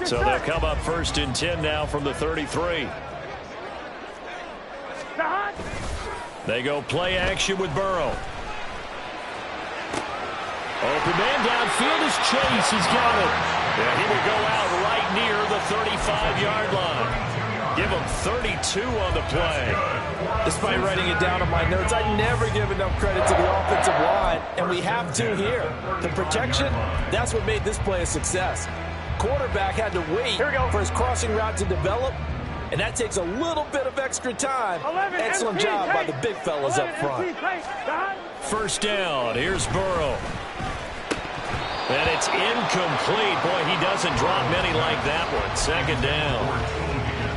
So they'll come up 1st and 10 now from the 33. They go play action with Burrow. Open man downfield is Chase. He's got it. Yeah, he will go out right near the 35-yard line. Give him 32 on the play. Despite writing it down on my notes, I never give enough credit to the offensive line, and we have to here. The protection, that's what made this play a success. Quarterback had to wait for his crossing route to develop, and that takes a little bit of extra time. Excellent job by the big fellas up front. 1st down. Here's Burrow. And it's incomplete. Boy, he doesn't drop many like that one. 2nd down.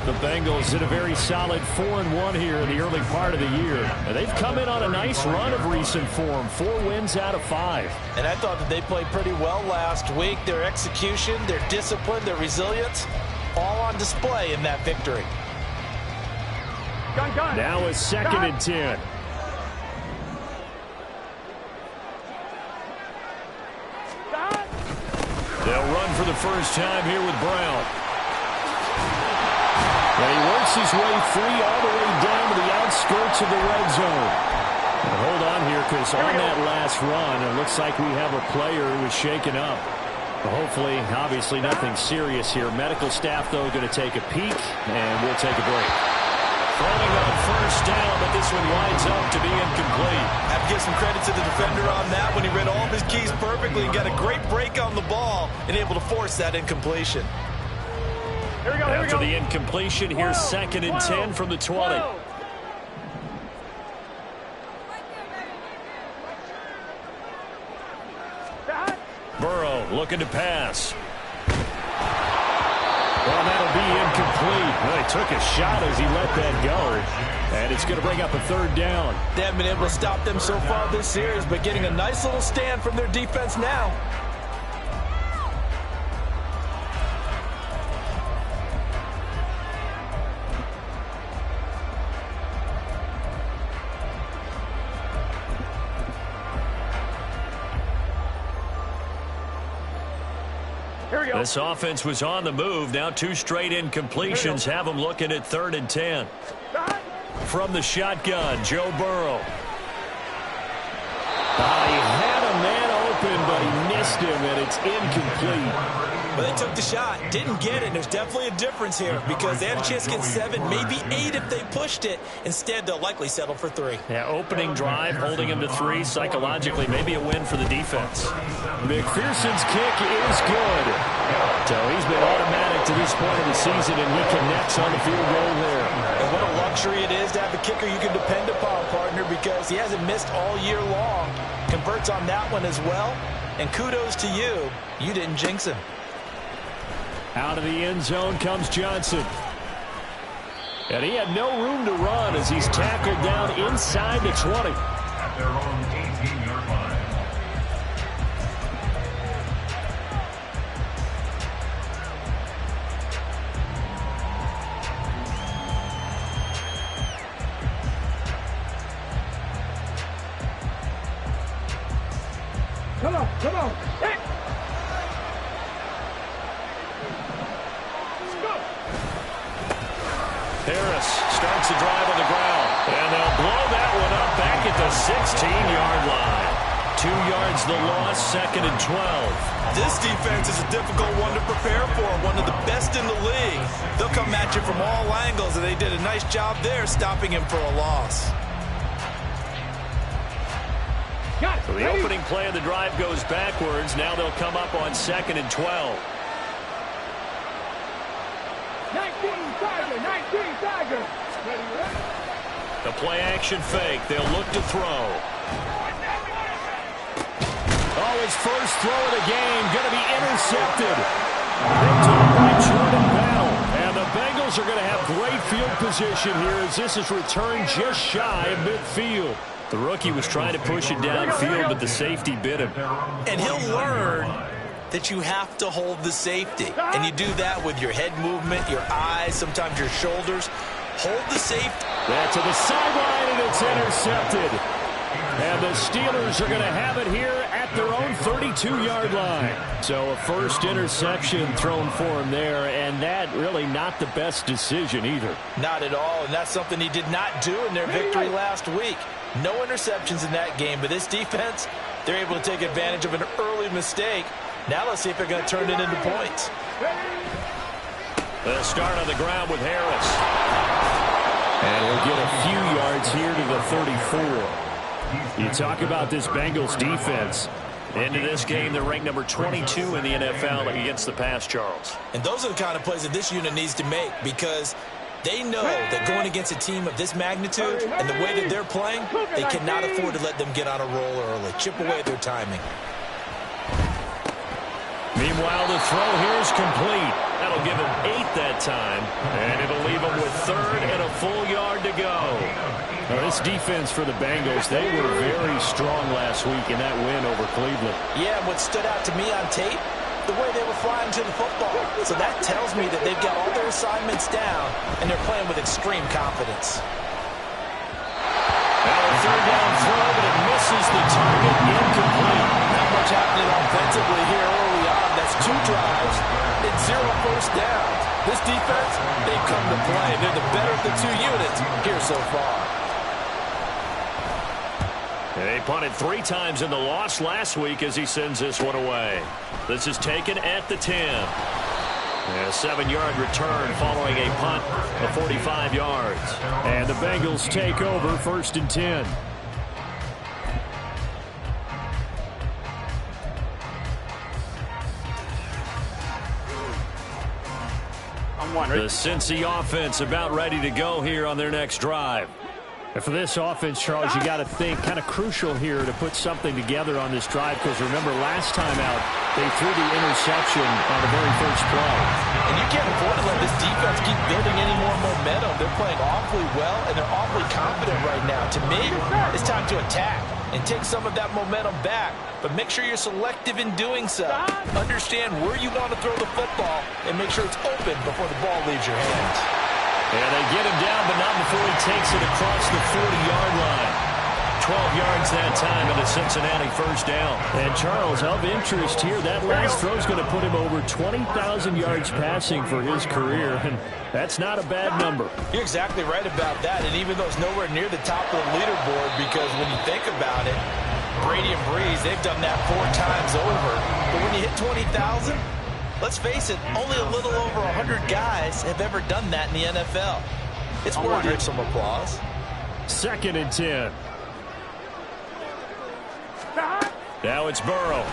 The Bengals did a very solid 4-1 here in the early part of the year. And they've come in on a nice run of recent form. 4 wins out of 5. And I thought that they played pretty well last week. Their execution, their discipline, their resilience, all on display in that victory. Now a 2nd and 10. They'll run for the first time here with Brown. And he works his way free all the way down to the outskirts of the red zone. And hold on here, because on that last run, it looks like we have a player who is shaken up. Hopefully, obviously nothing serious here. Medical staff, though, going to take a peek, and we'll take a break. Throwing on 1st down, but this one winds up to be incomplete. I have to give some credit to the defender on that when he read all of his keys perfectly and got a great break on the ball and able to force that incompletion. After the incompletion, here's 2nd and 10 from the 20. Burrow looking to pass. Well, that'll be incomplete. Well, he took a shot as he let that go. And it's going to bring up a 3rd down. They haven't been able to stop them so far this series, but getting a nice little stand from their defense now. This offense was on the move. Now 2 straight incompletions have them looking at 3rd and 10. From the shotgun, Joe Burrow. He had a man open, but he missed him, and it's incomplete. But they took the shot, didn't get it. There's definitely a difference here because they had a chance to get 7, maybe 8 if they pushed it. Instead, they'll likely settle for 3. Yeah, opening drive, holding him to 3. Psychologically, maybe a win for the defense. McPherson's kick is good. So he's been automatic to this point of the season, and he connects on the field goal there. And what a luxury it is to have a kicker you can depend upon, partner, because he hasn't missed all year long. Converts on that one as well. And kudos to you. You didn't jinx him. Out of the end zone comes Johnson. And he had no room to run as he's tackled down inside the 20. At their own 18-yard line. Come on. Hey. Harris starts the drive on the ground. And they'll blow that one up back at the 16-yard line. 2 yards the loss, 2nd and 12. This defense is a difficult one to prepare for, one of the best in the league. They'll come at you from all angles, and they did a nice job there stopping him for a loss. So the opening play of the drive goes backwards. Now they'll come up on 2nd and 12. 19 Tiger. The play action fake. They'll look to throw. Oh, his first throw of the game going to be intercepted. Picked up by Jordan Bell. And the Bengals are going to have great field position here as this is returned just shy of midfield. The rookie was trying to push it downfield, but the safety bit him. And he'll learn that you have to hold the safety. And you do that with your head movement, your eyes, sometimes your shoulders. Hold the safety. That's to the sideline, and it's intercepted. And the Steelers are going to have it here at their own 32-yard line. So a first interception thrown for him there, and that really not the best decision either. Not at all, and that's something he did not do in their victory last week. No interceptions in that game, but this defense, they're able to take advantage of an early mistake. Now let's see if they're going to turn it into points. The start on the ground with Harris. And he'll get a few yards here to the 34. You talk about this Bengals defense. Into this game, they're ranked number 22 in the NFL against the pass, Charles. And those are the kind of plays that this unit needs to make, because they know that going against a team of this magnitude and the way that they're playing, they cannot afford to let them get on a roll early. Chip away at their timing. Meanwhile, the throw here is complete. That'll give him 8 that time, and it'll leave him with 3rd and a full yard to go. Now, this defense for the Bengals, they were very strong last week in that win over Cleveland. Yeah, and what stood out to me on tape, the way they were flying to the football. So that tells me that they've got all their assignments down, and they're playing with extreme confidence. Now a 3rd down throw, but it misses the target, incomplete. Not much happening offensively here early on. That's 2 drives and 0 first downs. This defense, they've come to play. They're the better of the 2 units here so far. They punted 3 times in the loss last week as he sends this one away. This is taken at the 10. And a 7-yard return following a punt of 45 yards. And the Bengals take over 1st and 10. The Cincy offense about ready to go here on their next drive. And for this offense, Charles, you got to think kind of crucial here to put something together on this drive, because remember last time out they threw the interception on the very first play. And you can't afford to let this defense keep building any more momentum. They're playing awfully well, and they're awfully confident right now. To me, it's time to attack and take some of that momentum back. But make sure you're selective in doing so. Understand where you want to throw the football and make sure it's open before the ball leaves your hands. And they get him down, but not before he takes it across the 40-yard line. 12 yards that time and a Cincinnati first down. And Charles, of interest here, that last throw is going to put him over 20,000 yards passing for his career, and that's not a bad number. You're exactly right about that, and even though it's nowhere near the top of the leaderboard, because when you think about it, Brady and Breeze, they've done that 4 times over. But when you hit 20,000, let's face it, only a little over 100 guys have ever done that in the NFL. It's worthy of some applause. 2nd and 10. Now it's Burrow.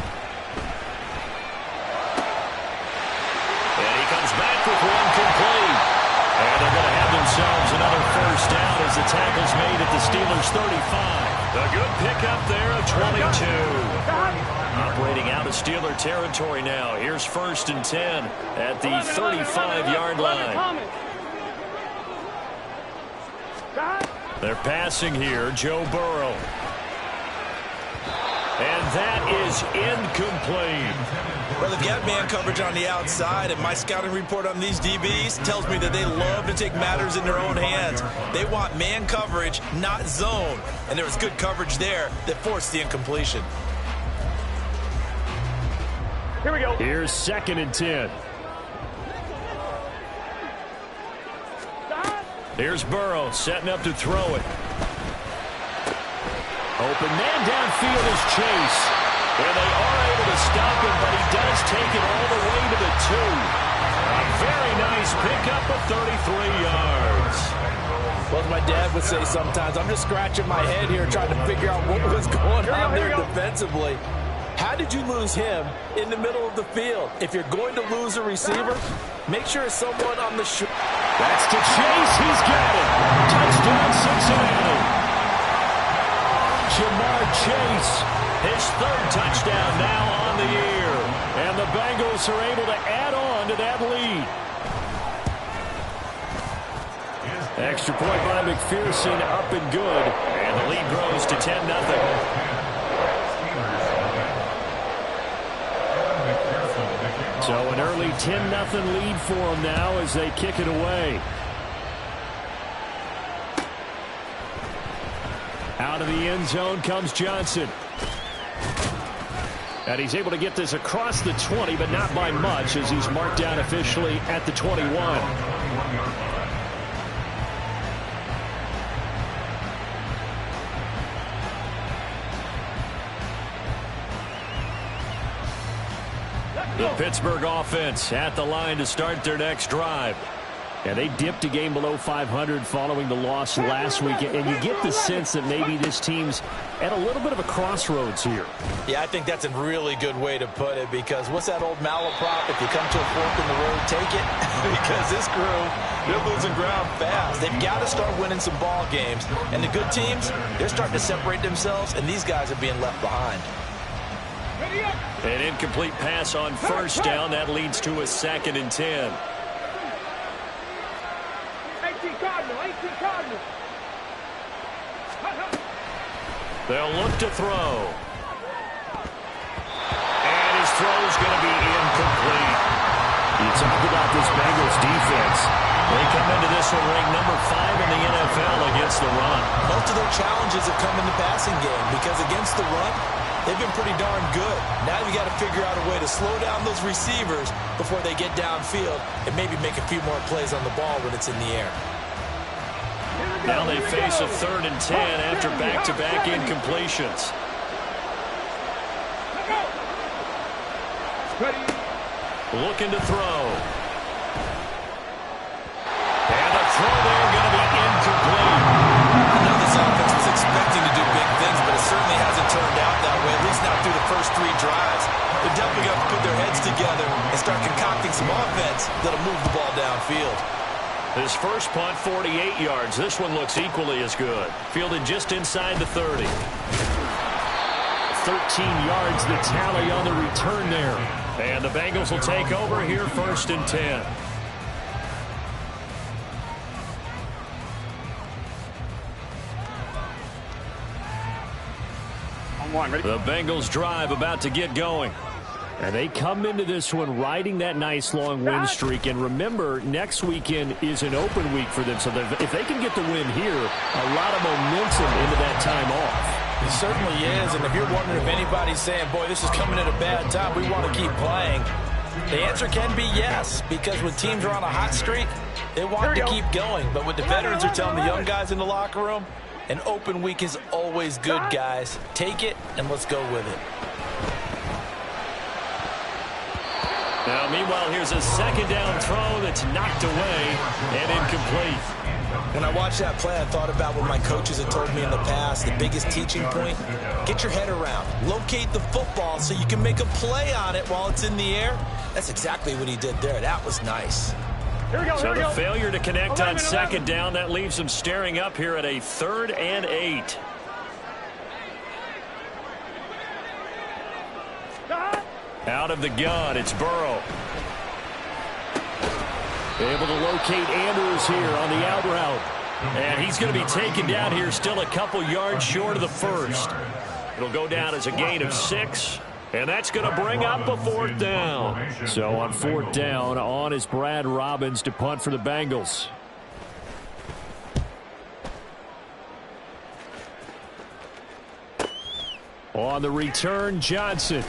And he comes back with one complete. And they're going to have themselves another first down as the tackle's made at the Steelers' 35. A good pickup there of 22. Operating out of Steeler territory now. Here's 1st and 10 at the 35-yard line. They're passing here, Joe Burrow. And that is incomplete. Well, they've got man coverage on the outside, and my scouting report on these DBs tells me that they love to take matters in their own hands. They want man coverage, not zone. And there was good coverage there that forced the incompletion. Here we go. Here's 2nd and 10. Here's Burrow setting up to throw it. Open man downfield is Chase. And they are able to stop him, but he does take it all the way to the 2. A very nice pickup of 33 yards. Well, as my dad would say sometimes, I'm just scratching my head here trying to figure out what was going on there defensively. How did you lose him in the middle of the field? If you're going to lose a receiver, make sure it's someone on the shore. That's to Chase. He's got it. Touchdown, Cincinnati. Jamar Chase, his 3rd touchdown now on the year. And the Bengals are able to add on to that lead. Extra point by McPherson, up and good. And the lead grows to 10-0. So an early 10-0 lead for them now as they kick it away. Out of the end zone comes Johnson. And he's able to get this across the 20, but not by much, as he's marked down officially at the 21. The Pittsburgh offense at the line to start their next drive. And they dipped a game below 500 following the loss last week. And you get the sense that maybe this team's at a little bit of a crossroads here. Yeah, I think that's a really good way to put it, because what's that old malaprop? If you come to a fork in the road, take it. Because this crew, they're losing ground fast. They've got to start winning some ball games. And the good teams, they're starting to separate themselves, and these guys are being left behind. An incomplete pass on first down. That leads to a 2nd and 10. They'll look to throw. And his throw is going to be incomplete. You talk about this Bengals defense. They come into this one ranked number 5 in the NFL against the run. Most of their challenges have come in the passing game, because against the run, they've been pretty darn good. Now you got to figure out a way to slow down those receivers before they get downfield and maybe make a few more plays on the ball when it's in the air. Now they face a 3rd and 10 after back-to-back incompletions. Looking to throw. And the throw there going to be incomplete. I know this offense was expecting to do big things, but it certainly hasn't turned out that way, at least not through the first 3 drives. They're definitely going to put their heads together and start concocting some offense that'll move the ball downfield. His first punt, 48 yards. This one looks equally as good. Fielded just inside the 30. 13 yards, the tally on the return there. And the Bengals will take over here, 1st and 10. The Bengals drive about to get going. And they come into this one riding that nice long win streak. And remember, next weekend is an open week for them. So if they can get the win here, a lot of momentum into that time off. It certainly is. And if you're wondering if anybody's saying, boy, this is coming at a bad time, we want to keep playing, the answer can be yes. Because when teams are on a hot streak, they want to keep going. But what the veterans are telling the young guys in the locker room, an open week is always good, guys. Take it and let's go with it. Now, meanwhile, here's a 2nd down throw that's knocked away and incomplete. When I watched that play, I thought about what my coaches had told me in the past. The biggest teaching point, get your head around. Locate the football so you can make a play on it while it's in the air. That's exactly what he did there. That was nice. So the failure to connect on 2nd down, that leaves them staring up here at a 3rd and 8. Out of the gun, it's Burrow. Able to locate Andrews here on the out route. And he's going to be taken down here, still a couple yards short of the 1st. It'll go down as a gain of 6. And that's going to bring up a 4th down. So on 4th down, on is Brad Robbins to punt for the Bengals. On the return, Johnson.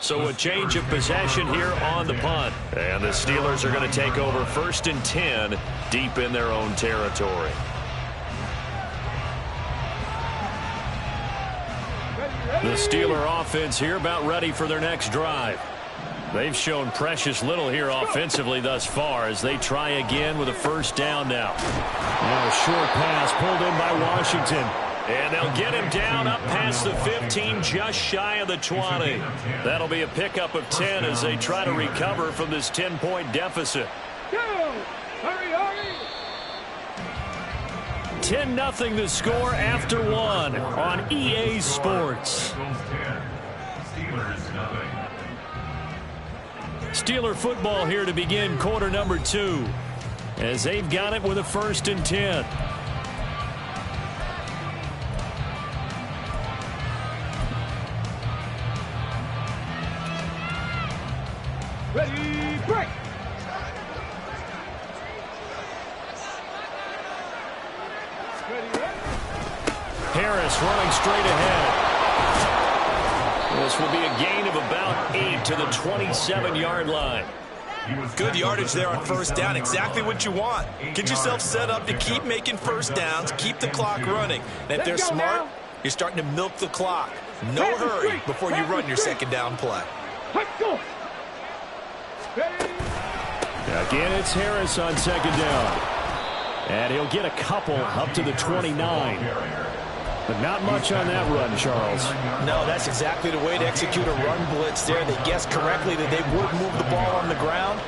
So a change of possession here on the punt. And the Steelers are going to take over 1st and 10 deep in their own territory. The Steeler offense here about ready for their next drive. They've shown precious little here offensively thus far as they try again with a 1st down now. Now a short pass pulled in by Washington. And they'll get him down up past the 15, just shy of the 20. That'll be a pickup of 10 as they try to recover from this 10-point deficit. 10-0 the score after 1 on EA Sports. Steeler football here to begin quarter number 2 as they've got it with a 1st and 10. Ready, break! Harris running straight ahead. This will be a gain of about 8 to the 27-yard line. Good yardage there on first down. Exactly what you want. Get yourself set up to keep making first downs, keep the clock running. And if they're smart, you're starting to milk the clock. No hurry before you run your second down play. Again, it's Harris on second down. And he'll get a couple up to the 29. But not much on that run, Charles. No, that's exactly the way to execute a run blitz there. They guessed correctly that they would move the ball on the ground,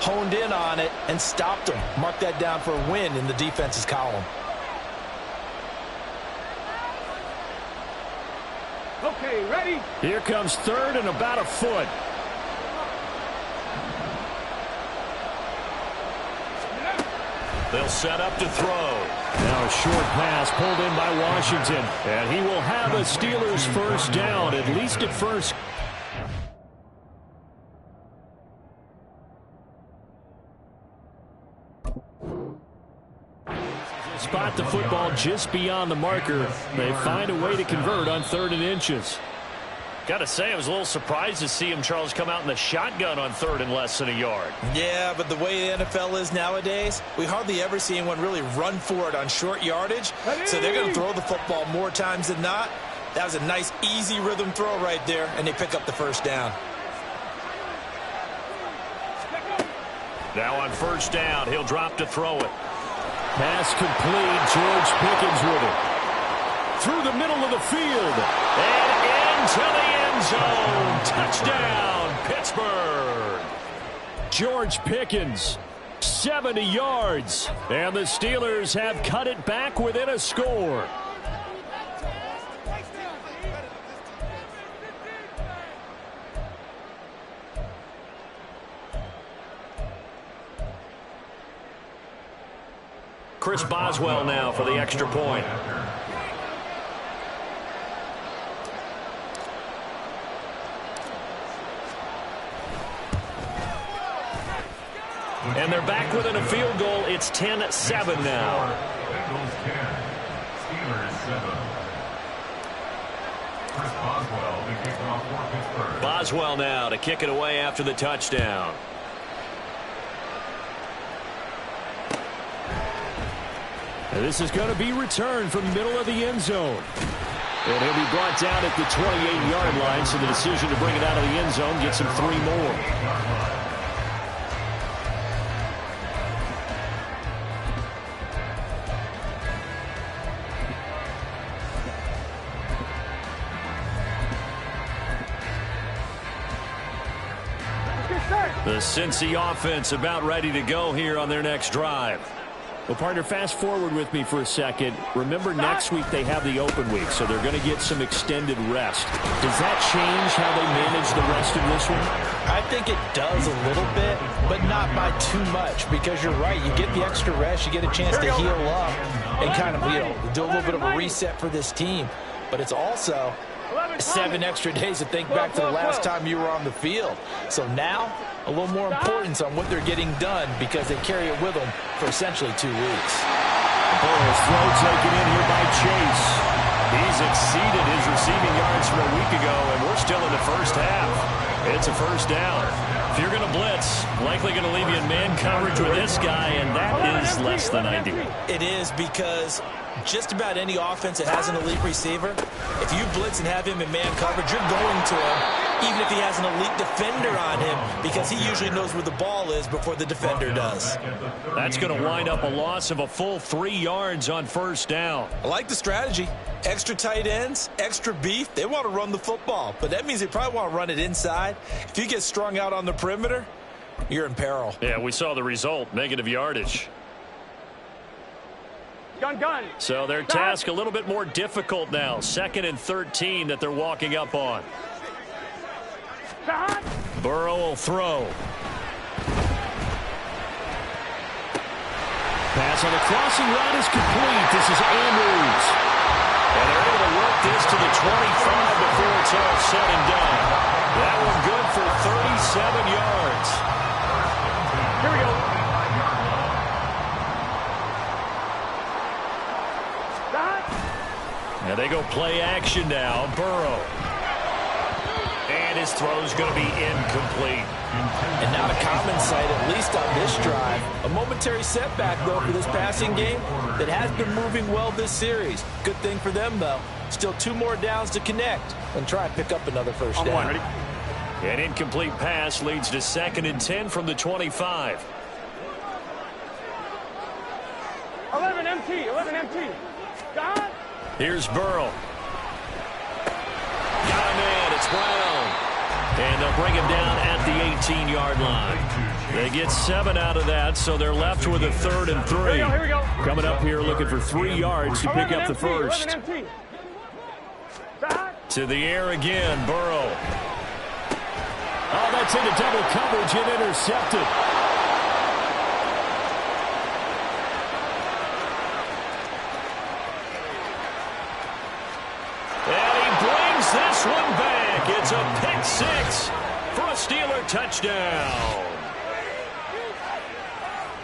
honed in on it, and stopped them. Mark that down for a win in the defense's column. Okay, ready? Here comes third and about a foot. They'll set up to throw. Now a short pass pulled in by Washington. And he will have a Steelers first down, at least at first. Spot the football just beyond the marker. They find a way to convert on 3rd and inches. Got to say, I was a little surprised to see him, Charles, come out in the shotgun on 3rd and less than a yard. Yeah, but the way the NFL is nowadays, we hardly ever see anyone really run for it on short yardage. So they're going to throw the football more times than not. That was a nice, easy rhythm throw right there, and they pick up the first down. Now on first down, he'll drop to throw it. Pass complete. George Pickens with it. Through the middle of the field. And into the end zone. Touchdown, Pittsburgh. George Pickens, 70 yards. And the Steelers have cut it back within a score. Chris Boswell now for the extra point. And they're back within a field goal. It's 10-7 now. Bengals 10, Steelers 7. Chris Boswell, the kickoff for Pittsburgh. Boswell now to kick it away after the touchdown. And this is going to be returned from the middle of the end zone. And he'll be brought down at the 28-yard line, so the decision to bring it out of the end zone gets him 3 more. The Cincy offense about ready to go here on their next drive. Well, partner, fast forward with me for a second. Remember, next week they have the open week, so they're going to get some extended rest. Does that change how they manage the rest of this one? I think it does a little bit, but not by too much, because you're right. You get the extra rest. You get a chance to heal up and kind of, do a little bit of a reset for this team. But it's also 7 extra days to think back to the last time you were on the field. So now, a little more importance on what they're getting done because they carry it with them for essentially 2 weeks. Burrow's throw taken in here by Chase. He's exceeded his receiving yards from a week ago, and we're still in the first half. It's a first down. If you're going to blitz, likely going to leave you in man coverage with this guy, and that is less than ideal. It is, because just about any offense that has an elite receiver, if you blitz and have him in man coverage, you're going to him, even if he has an elite defender on him, because he usually knows where the ball is before the defender does. That's going to wind up a loss of a full 3 yards on first down. I like the strategy. Extra tight ends, extra beef. They want to run the football, but that means they probably want to run it inside. If you get strung out on the perimeter, you're in peril. Yeah, we saw the result, negative yardage. Gun. So their task a little bit more difficult now. 2nd and 13 that they're walking up on. Burrow will throw. Pass on the crossing route is complete. This is Andrews. And they're able to work this to the 25 before it's all said and done. That one good for 37 yards. Here we go. And they go play action now. Burrow. And his throw's going to be incomplete. And not a common sight, at least on this drive. A momentary setback, though, for this passing game that has been moving well this series. Good thing for them, though. Still 2 more downs to connect and try and pick up another first down. An incomplete pass leads to 2nd and 10 from the 25. 11 MT, 11 MT. God. Here's Burrow. Got a man. It's Brown. And they'll bring him down at the 18-yard line. They get 7 out of that, so they're left with a 3rd and 3. Here we go. Coming up here looking for 3 yards to pick up the first. 11 MT. God. To the air again, Burrow. Oh, that's into double coverage and intercepted. And he brings this one back. It's a pick 6 for a Steeler touchdown.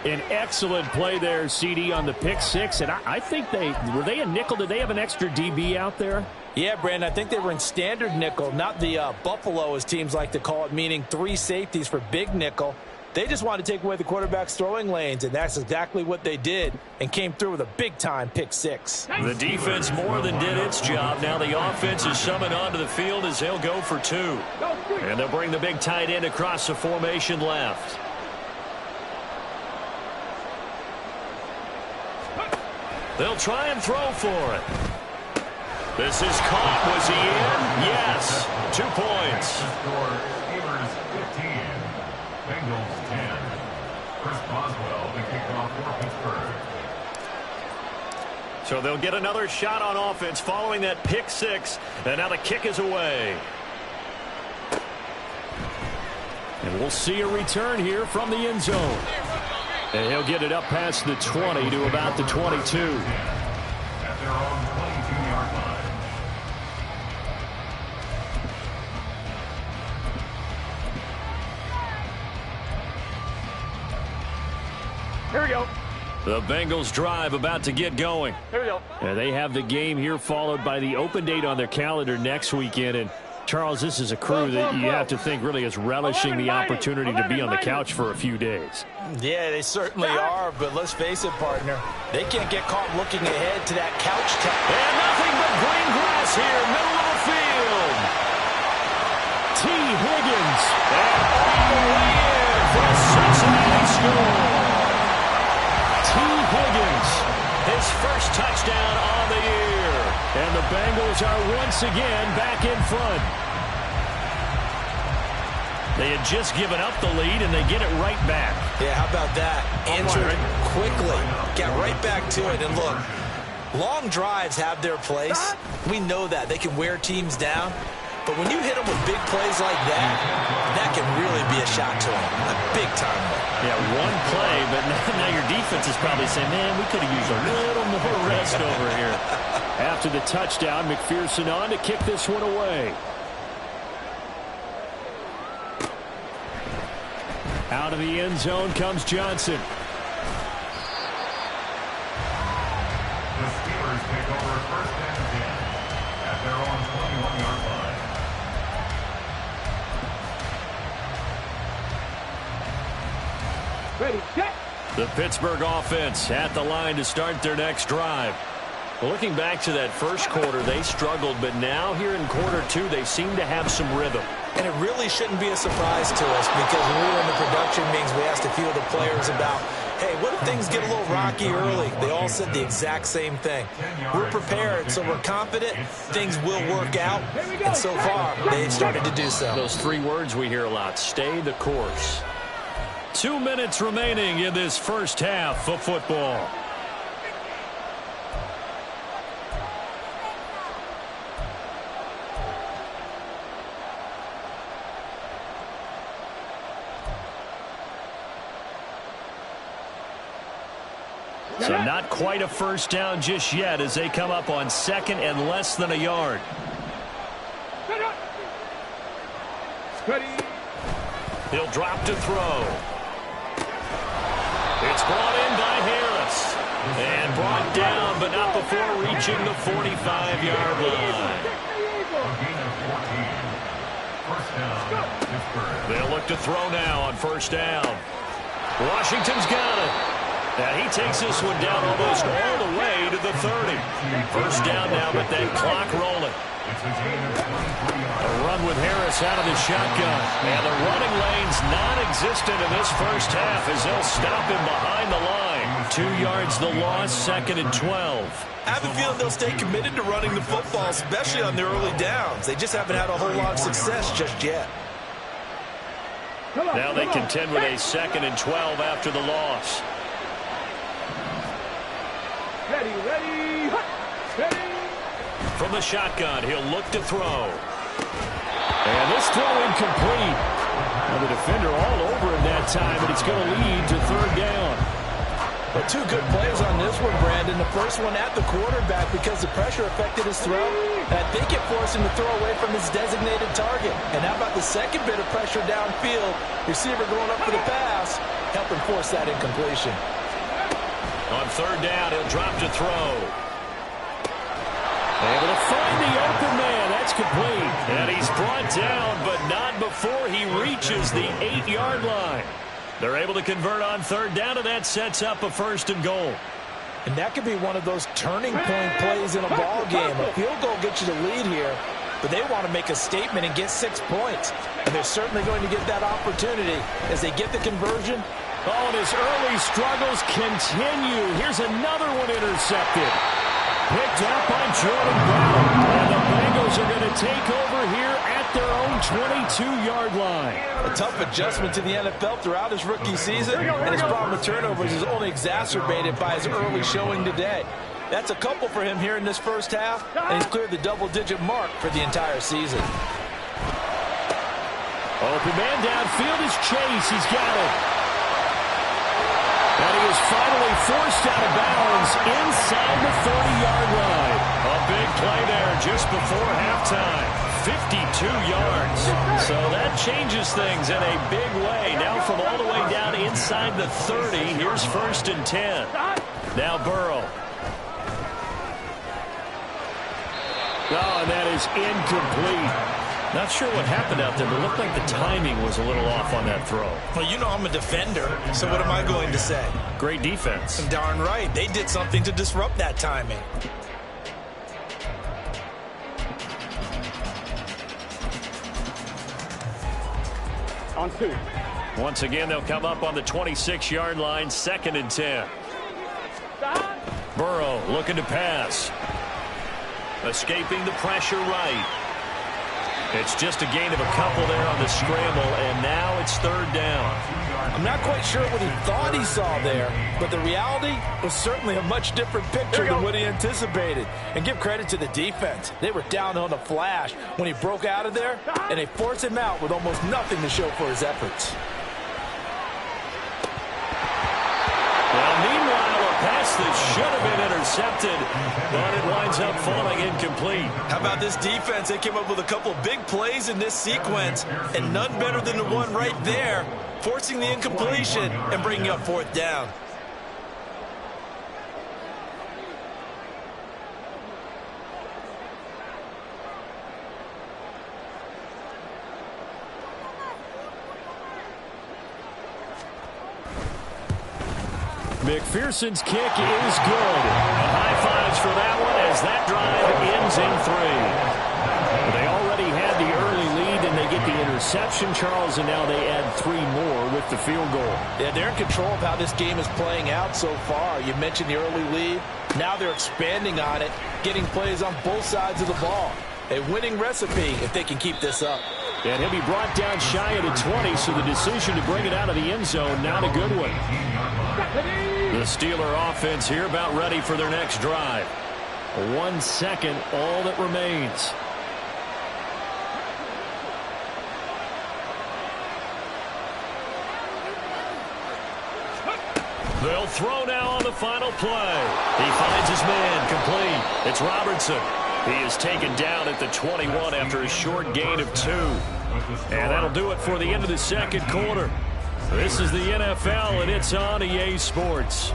An excellent play there, CD, on the pick 6. And I think were they a nickel? Did they have an extra DB out there? Yeah, Brandon, I think they were in standard nickel, not the Buffalo, as teams like to call it, meaning 3 safeties for big nickel. They just wanted to take away the quarterback's throwing lanes, and that's exactly what they did and came through with a big-time pick 6. The defense more than did its job. Now the offense is summoned onto the field as they'll go for 2. And they'll bring the big tight end across the formation left. They'll try and throw for it. This is caught. Was he in? Yes. 2 points. Score, Steelers 15, Bengals 10. Chris Boswell, the kickoff for Pittsburgh. So they'll get another shot on offense following that pick 6. And now the kick is away. And we'll see a return here from the end zone. And he'll get it up past the 20 to about the 22. At their own 22-yard line. Here we go. The Bengals drive about to get going. Here we go. They have the game here followed by the open date on their calendar next weekend. And Charles, this is a crew that you have to think really is relishing the opportunity to be on the couch for a few days. Yeah, they certainly are, but let's face it, partner. They can't get caught looking ahead to that couch time. And nothing but green grass here, middle of the field. T. Higgins. And all the way in for a Cincinnati score. T. Higgins, his first touchdown on the year. And the Bengals are once again back in front. They had just given up the lead, and they get it right back. Yeah, how about that? Answered quickly. Got right back to it. And look, long drives have their place. We know that. They can wear teams down. But when you hit them with big plays like that, that can really be a shot to them. A big-time one. Yeah, one play, but now your defense is probably saying, man, we could have used a little more rest over here. After the touchdown, McPherson on to kick this one away. Out of the end zone comes Johnson. The Steelers take over 1st and 10 at their own 21-yard line. Ready, set. The Pittsburgh offense at the line to start their next drive. Well, looking back to that first quarter, they struggled, but now here in quarter 2, they seem to have some rhythm. And it really shouldn't be a surprise to us because when we were in the production meetings, we asked a few of the players about, hey, what if things get a little rocky early? They all said the exact same thing. We're prepared, so we're confident things will work out. And so far, they've started to do so. Those 3 words we hear a lot, stay the course. 2 minutes remaining in this first half of football. So not quite a first down just yet as they come up on 2nd and less than a yard. Ready. He'll drop to throw. It's brought in by Harris. And brought down, but not before reaching the 45-yard line. They'll look to throw now on first down. Washington's got it. And he takes this one down almost all the way to the 30. First down now, but that clock rolling. A run with Harris out of the shotgun. And the running lane's non-existent in this first half as they'll stop him behind the line. 2 yards the loss, 2nd and 12. I have a feeling they'll stay committed to running the football, especially on their early downs. They just haven't had a whole lot of success just yet. Now they contend with a 2nd and 12 after the loss. Ready, ready, ready. From the shotgun, he'll look to throw. And this throw incomplete. Now the defender all over him that time, but it's going to lead to 3rd down. But 2 good plays on this one, Brandon. The first one at the quarterback because the pressure affected his throw. And I think it forced him to throw away from his designated target. And how about the second bit of pressure downfield? Receiver going up for the pass, helping force that incompletion. On 3rd down, he'll drop to throw. Able to find the open man. That's complete. And he's brought down, but not before he reaches the 8-yard line. They're able to convert on 3rd down, and that sets up a 1st and goal. And that could be one of those turning point plays in a ball game. A field goal gets you the lead here, but they want to make a statement and get 6 points. And they're certainly going to get that opportunity as they get the conversion. Oh, and his early struggles continue. Here's another one intercepted. Picked up by Jordan Brown. And the Bengals are going to take over here at their own 22-yard line. A tough adjustment to the NFL throughout his rookie season, and his problem with turnovers is only exacerbated by his early showing today. That's a couple for him here in this first half, and he's cleared the double-digit mark for the entire season. Open man downfield is Chase. He's got it. And he is finally forced out of bounds inside the 30-yard line. A big play there just before halftime. 52 yards. So that changes things in a big way. Now from all the way down inside the 30, here's 1st and 10. Now Burrow. Oh, and that is incomplete. Not sure what happened out there, but it looked like the timing was a little off on that throw. Well, you know I'm a defender, so what am I going to say? Great defense. Darn right. They did something to disrupt that timing. On 2. Once again, they'll come up on the 26-yard line, 2nd and 10. Burrow looking to pass. Escaping the pressure right. It's just a gain of a couple there on the scramble, and now it's 3rd down. I'm not quite sure what he thought he saw there, but the reality was certainly a much different picture than what he anticipated. And give credit to the defense. They were down on the flash when he broke out of there, and they forced him out with almost nothing to show for his efforts. Well, meanwhile, a pass that should have been intercepted, but it winds up falling incomplete. How about this defense? They came up with a couple of big plays in this sequence, and none better than the one right there, forcing the incompletion and bringing up 4th down. McPherson's kick is good. High fives for that one as that drive ends in 3. They already had the early lead, and they get the interception, Charles, and now they add 3 more with the field goal. Yeah, they're in control of how this game is playing out so far. You mentioned the early lead. Now they're expanding on it, getting plays on both sides of the ball. A winning recipe if they can keep this up. And he'll be brought down shy of the 20, so the decision to bring it out of the end zone, not a good one. The Steeler offense here about ready for their next drive. 1 second, all that remains. They'll throw now on the final play. He finds his man complete. It's Robertson. He is taken down at the 21 after a short gain of 2. And that'll do it for the end of the second quarter. This is the NFL, and it's on EA Sports.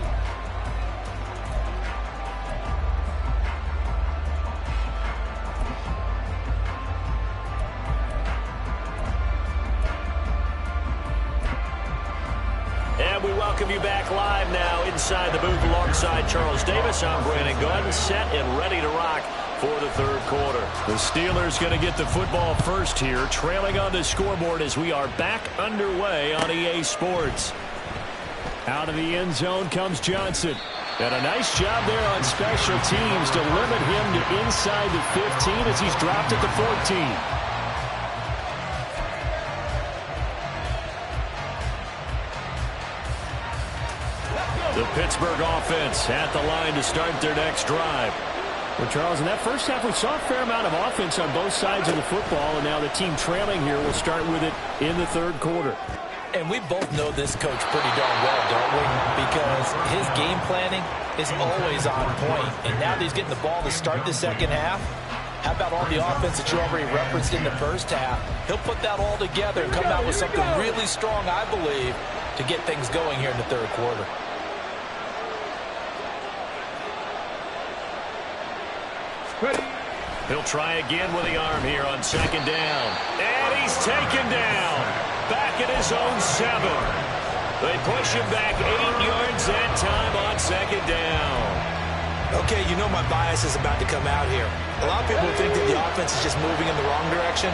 welcome you back live now inside the booth alongside Charles Davis. I'm Brandon Gaudin, set and ready to rock for the third quarter. The Steelers going to get the football first here, trailing on the scoreboard as we are back underway on EA Sports. Out of the end zone comes Johnson. And a nice job there on special teams to limit him to inside the 15 as he's dropped at the 14. The Pittsburgh offense at the line to start their next drive. Well, Charles, in that first half, we saw a fair amount of offense on both sides of the football, and now the team trailing here will start with it in the third quarter. And we both know this coach pretty darn well, don't we? Because his game planning is always on point. And now that he's getting the ball to start the second half, how about all the offense that you already referenced in the first half? He'll put that all together and come out with something really strong, I believe, to get things going here in the third quarter. Ready. He'll try again with the arm here on second down. And he's taken down. Back at his own 7. They push him back 8 yards that time on second down. Okay, you know my bias is about to come out here. A lot of people think that the offense is just moving in the wrong direction.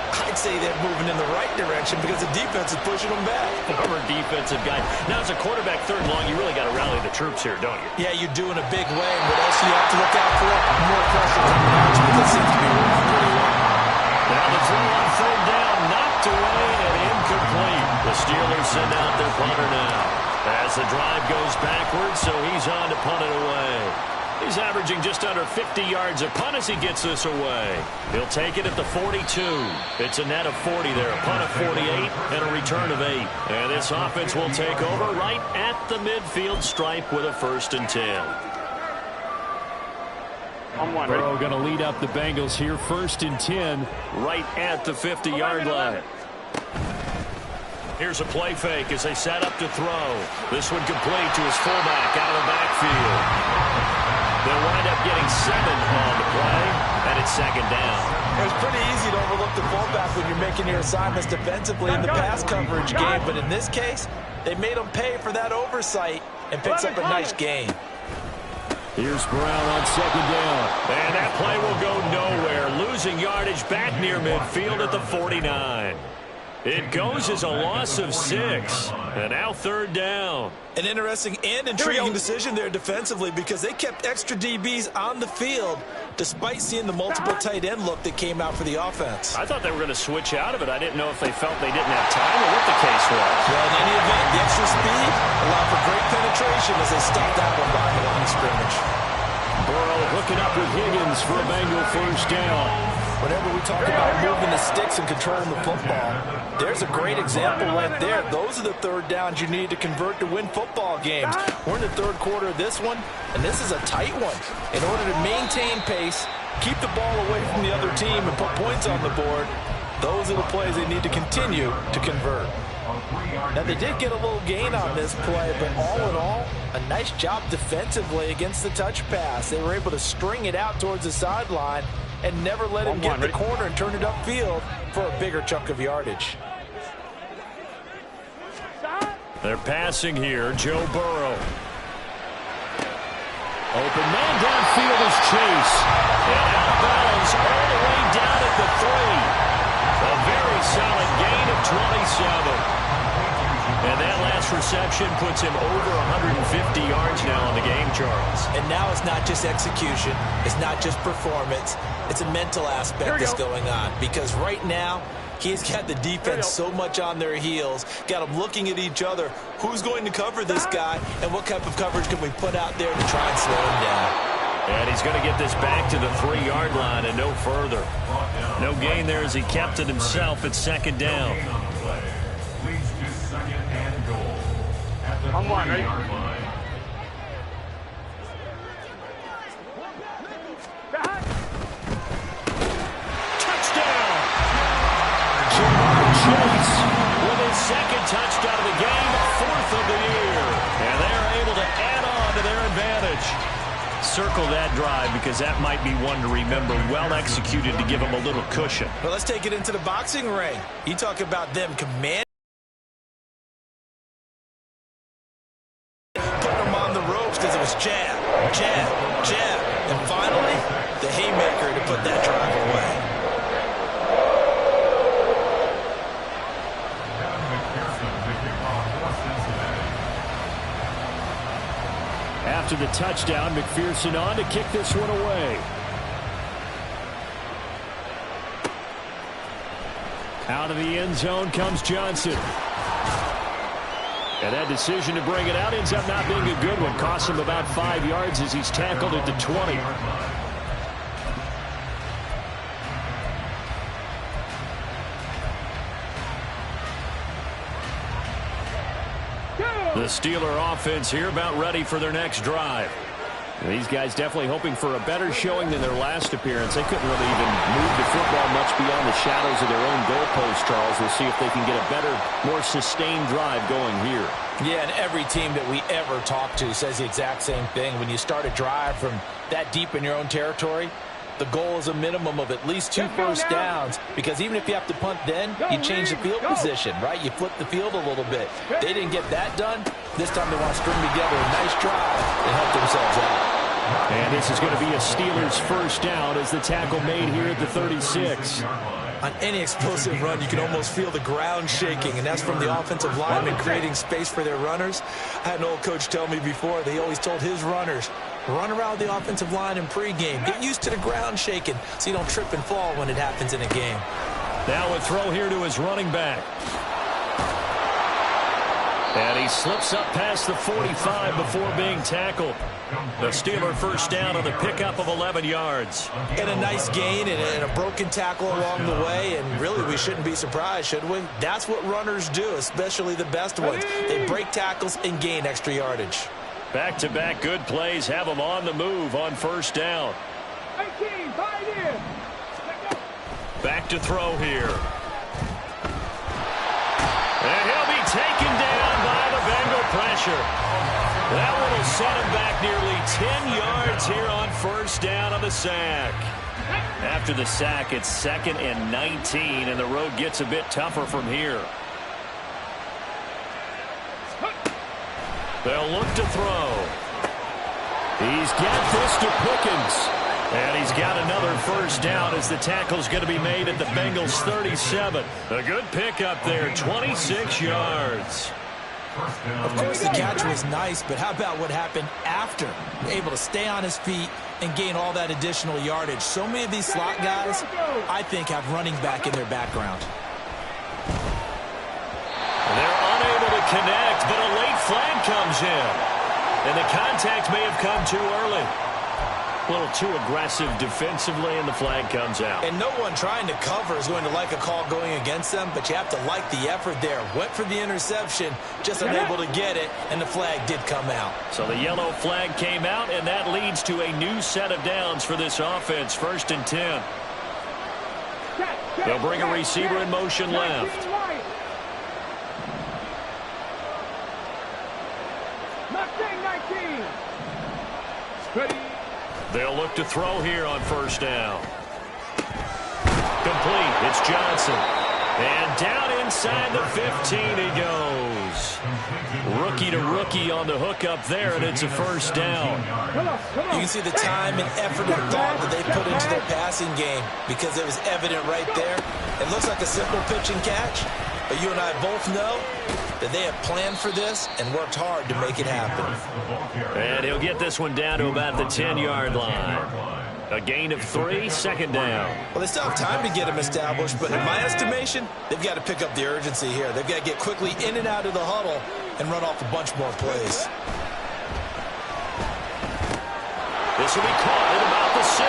I'd say they're moving in the right direction because the defense is pushing them back. Former defensive guy. Now, as a quarterback third and long, you really got to rally the troops here, don't you? Yeah, you do in a big way. And what else do you have to look out for? More pressure coming at you, but that seems to be working pretty well. Now the throw on third down, knocked away and incomplete. The Steelers send out their punter now. As the drive goes backwards, so he's on to punt it away. He's averaging just under 50 yards a punt as he gets this away. He'll take it at the 42. It's a net of 40 there, a punt of 48, and a return of 8. And this offense will take over right at the midfield stripe with a 1st and 10. Burrow going to lead up the Bengals here, 1st and 10. Right at the 50-yard line. Here's a play fake as they set up to throw. This one complete to his fullback out of the backfield. They'll wind up getting 7 on the play, and it's second down. It's pretty easy to overlook the fullback when you're making your assignments defensively in the pass coverage game, but in this case, they made him pay for that oversight and picks up a nice gain. Here's Brown on second down. And that play will go nowhere, losing yardage back near midfield at the 49. It goes as a loss of 6, and now third down. An interesting and intriguing decision there defensively because they kept extra DBs on the field despite seeing the multiple tight end look that came out for the offense. I thought they were going to switch out of it. I didn't know if they felt they didn't have time or what the case was. Well, in any event, the extra speed allowed for great penetration as they stopped that one behind the line of scrimmage. Burrow hooking up with Higgins for a Bengal 1st down. Whenever we talk about moving the sticks and controlling the football, there's a great example right there. Those are the third downs you need to convert to win football games. We're in the third quarter of this one, and this is a tight one. In order to maintain pace, keep the ball away from the other team, and put points on the board, those are the plays they need to continue to convert. Now, they did get a little gain on this play, but all in all, a nice job defensively against the touch pass. They were able to string it out towards the sideline and never let him get the corner and turn it upfield for a bigger chunk of yardage. They're passing here, Joe Burrow. Open man downfield is Chase. And out of bounds all the way down at the 3. A very solid gain of 27. And that last reception puts him over 150 yards now in the game, Charles. And now it's not just execution. It's not just performance. It's a mental aspect that's going on. Because right now, he's got the defense so much on their heels, got them looking at each other. Who's going to cover this guy, and what type of coverage can we put out there to try and slow him down? And he's going to get this back to the 3-yard line and no further. No gain there as he kept it himself at second down. I'm one, ready? Touchdown! Jamar Chase with his second touchdown of the game, 4th of the year. And they're able to add on to their advantage. Circle that drive because that might be one to remember. Well executed to give them a little cushion. Well, let's take it into the boxing ring. You talk about them commanding starts jab, jab, jab, and finally, the haymaker to put that drive away. After the touchdown, McPherson on to kick this one away. Out of the end zone comes Johnson. And that decision to bring it out ends up not being a good one. Costs him about 5 yards as he's tackled at the 20. The Steeler offense here about ready for their next drive. And these guys definitely hoping for a better showing than their last appearance. They couldn't really even move the football much beyond the shadows of their own goalpost, Charles. We'll see if they can get a better, more sustained drive going here. Yeah, and every team that we ever talk to says the exact same thing. When you start a drive from that deep in your own territory, the goal is a minimum of at least 2 first downs, because even if you have to punt then, you change the field position, right? You flip the field a little bit. They didn't get that done. This time they want to string together a nice drive and help themselves out. And this is going to be a Steelers first down as the tackle made here at the 36. On any explosive run, you can almost feel the ground shaking, and that's from the offensive linemen creating space for their runners. I had an old coach tell me before, they always told his runners, run around the offensive line in pregame. Get used to the ground shaking so you don't trip and fall when it happens in a game. Now a throw here to his running back. And he slips up past the 45 before being tackled. The Steeler first down on the pickup of 11 yards. And a nice gain and a broken tackle along the way, and really we shouldn't be surprised, should we? That's what runners do, especially the best ones. They break tackles and gain extra yardage. Back-to-back good plays have them on the move on first down. Back to throw here. And he'll be taken down by the Bengal pressure. That one will set him back nearly 10 yards here on first down on the sack. After the sack, it's 2nd and 19, and the road gets a bit tougher from here. They'll look to throw. He's got this to Pickens. And he's got another first down as the tackle's going to be made at the Bengals 37. A good pickup there, 26 yards. Of course, the catch was nice, but how about what happened after? Able to stay on his feet and gain all that additional yardage. So many of these slot guys, I think, have running back in their background. They're unable to connect, but a late flag comes in. And the contact may have come too early. A little too aggressive defensively, and the flag comes out. And no one trying to cover is going to like a call going against them, but you have to like the effort there. Went for the interception, just unable to get it, and the flag did come out. So the yellow flag came out, and that leads to a new set of downs for this offense, 1st and 10. They'll bring a receiver in motion left. They'll look to throw here on first down. Complete. It's Johnson. And down inside the 15 he goes. Rookie to rookie on the hook up there, and it's a first down. You can see the time and effort and thought that they put into their passing game, because it was evident right there. It looks like a simple pitch and catch, but you and I both know that they have planned for this and worked hard to make it happen. And he'll get this one down to about the 10-yard line. A gain of 3, 2nd down. Well, they still have time to get him established, but in my estimation, they've got to pick up the urgency here. They've got to get quickly in and out of the huddle and run off a bunch more plays. This will be caught at about the 6.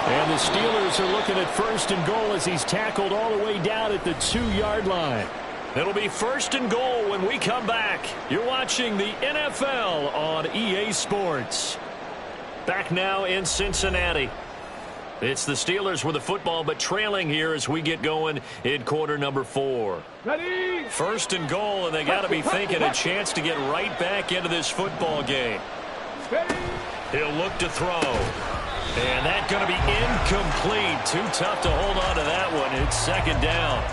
And the Steelers are looking at 1st and goal as he's tackled all the way down at the 2-yard line. It'll be 1st and goal when we come back. You're watching the NFL on EA Sports. Back now in Cincinnati. It's the Steelers with the football, but trailing here as we get going in quarter number 4. Ready. 1st and goal, and they got to be thinking a chance to get right back into this football game. Ready. He'll look to throw. And that's going to be incomplete. Too tough to hold on to that one. It's 2nd down.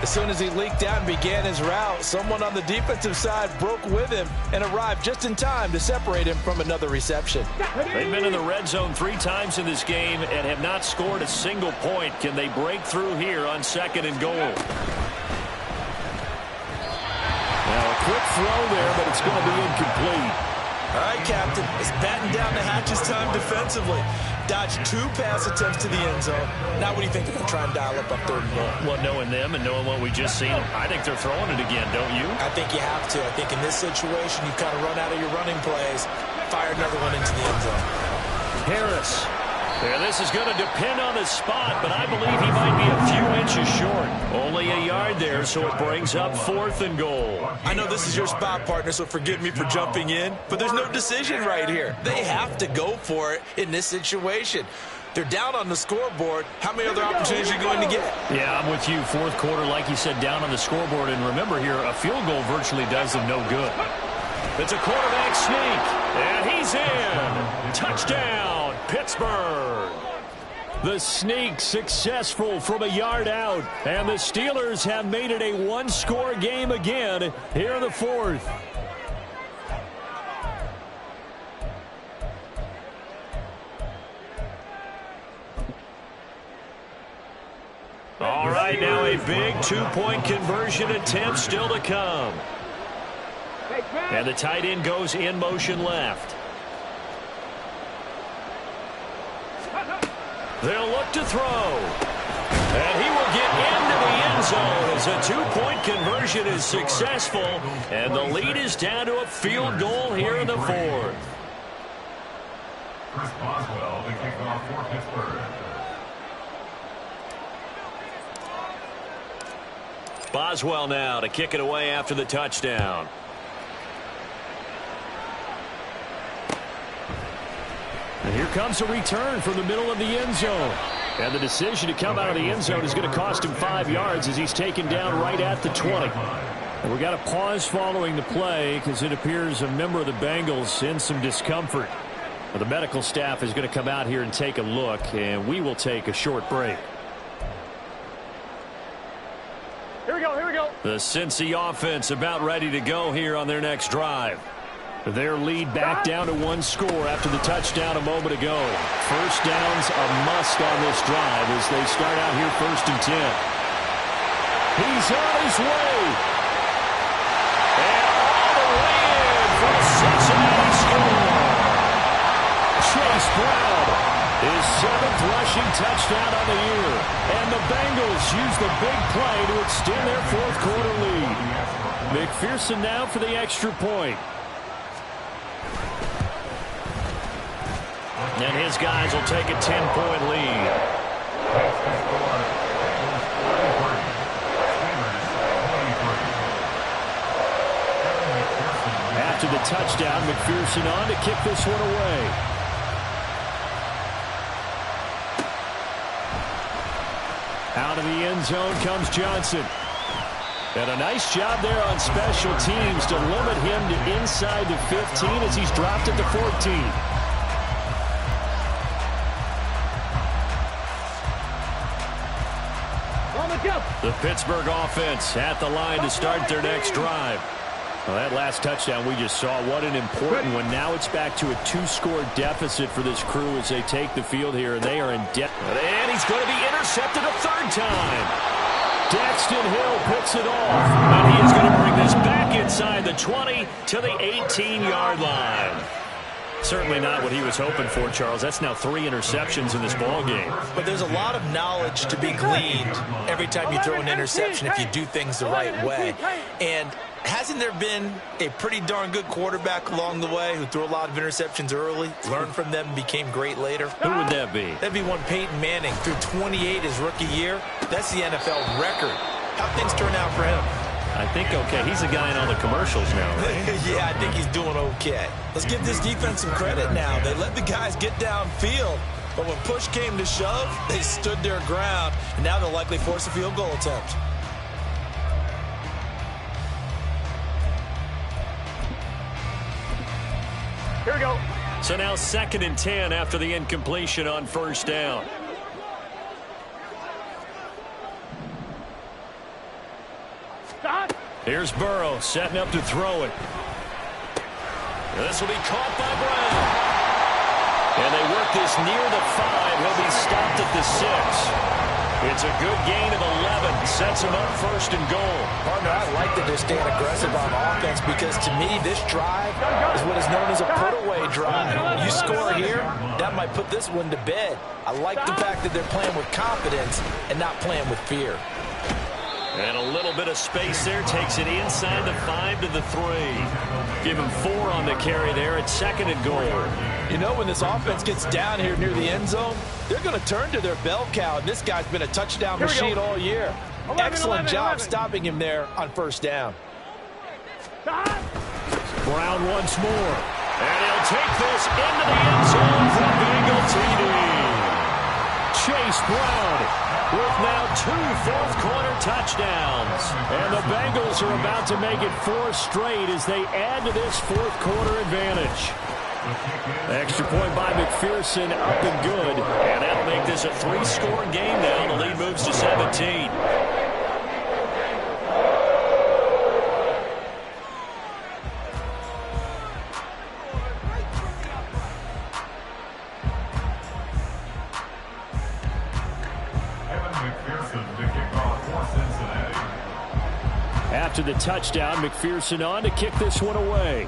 As soon as he leaked out and began his route, someone on the defensive side broke with him and arrived just in time to separate him from another reception. They've been in the red zone 3 times in this game and have not scored a single point. Can they break through here on 2nd and goal? Now a quick throw there, but it's going to be incomplete. All right, Captain. It's batten down the hatches time defensively. Dodged 2 pass attempts to the end zone. Now what do you think they're going to try and dial up on 3rd and goal? Well, knowing them and knowing what we just seen, I think they're throwing it again, don't you? I think you have to. I think in this situation, you've kind of run out of your running plays. Fire another one into the end zone. Harris. Yeah, this is going to depend on his spot, but I believe he might be a few inches short. Only a yard there, so it brings up 4th and goal. I know this is your spot, partner, so forgive me for jumping in, but there's no decision right here. They have to go for it in this situation. They're down on the scoreboard. How many other opportunities are you going to get? Yeah, I'm with you. 4th quarter, like you said, down on the scoreboard. And remember here, a field goal virtually does them no good. It's a quarterback sneak, and he's in. Touchdown, Pittsburgh. The sneak successful from a yard out, and the Steelers have made it a 1-score game again here in the 4th. All right, now a big 2-point conversion attempt still to come. And the tight end goes in motion left. They'll look to throw. And he will get into the end zone as a 2-point conversion is successful. And the lead is down to a field goal here in the 4th. Chris Boswell, the kickoff for Pittsburgh. Boswell now to kick it away after the touchdown. And here comes a return from the middle of the end zone. And the decision to come out of the end zone is going to cost him 5 yards as he's taken down right at the 20. And we got a pause following the play because it appears a member of the Bengals in some discomfort. Well, the medical staff is going to come out here and take a look, and we will take a short break. Here we go, here we go. The Cincy offense about ready to go here on their next drive. Their lead back down to 1 score after the touchdown a moment ago. First down's a must on this drive as they start out here 1st and 10. He's on his way. And all the way in for a Cincinnati score. Chase Brown, his 7th rushing touchdown on the year. And the Bengals use the big play to extend their 4th quarter lead. McPherson now for the extra point. And his guys will take a 10-point lead. After the touchdown, McPherson on to kick this one away. Out of the end zone comes Johnson. And a nice job there on special teams to limit him to inside the 15 as he's dropped at the 14. The Pittsburgh offense at the line to start their next drive. Well, that last touchdown we just saw, what an important one. Now it's back to a 2-score deficit for this crew as they take the field here, and they are in debt. And he's going to be intercepted a 3rd time. Daxton Hill picks it off. And he is going to bring this back inside the 20 to the 18-yard line. Certainly not what he was hoping for, Charles. That's now 3 interceptions in this ball game. But there's a lot of knowledge to be gleaned every time you throw an interception if you do things the right way. And hasn't there been a pretty darn good quarterback along the way who threw a lot of interceptions early, learned from them, and became great later? Who would that be? That'd be one Peyton Manning. Threw 28 his rookie year. That's the NFL record. How'd things turn out for him? I think okay. He's a guy in all the commercials now, right? Yeah, I think he's doing okay. Let's give this defense some credit now. They let the guys get downfield, but when push came to shove, they stood their ground, and now they'll likely force a field goal attempt. Here we go. So now 2nd and 10 after the incompletion on 1st down. Here's Burrow setting up to throw it. This will be caught by Brown. And they work this near the 5. He'll be stopped at the 6. It's a good gain of 11. Sets him up first and goal. Partner, I like that they're staying aggressive on offense because to me, this drive is what is known as a put-away drive. You score here, that might put this one to bed. I like the fact that they're playing with confidence and not playing with fear. And a little bit of space there. Takes it inside the 5 to the 3. Give him 4 on the carry there at 2nd and goal. You know, when this offense gets down here near the end zone, they're going to turn to their bell cow. And this guy's been a touchdown machine all year. Excellent job stopping him there on first down. Brown once more. And he'll take this into the end zone for Bengal TD. Chase Brown with now 2 fourth-quarter touchdowns. And the Bengals are about to make it 4 straight as they add to this fourth-quarter advantage. Extra point by McPherson, up and good. And that'll make this a 3-score game now. The lead moves to 17. After the touchdown, McPherson on to kick this one away.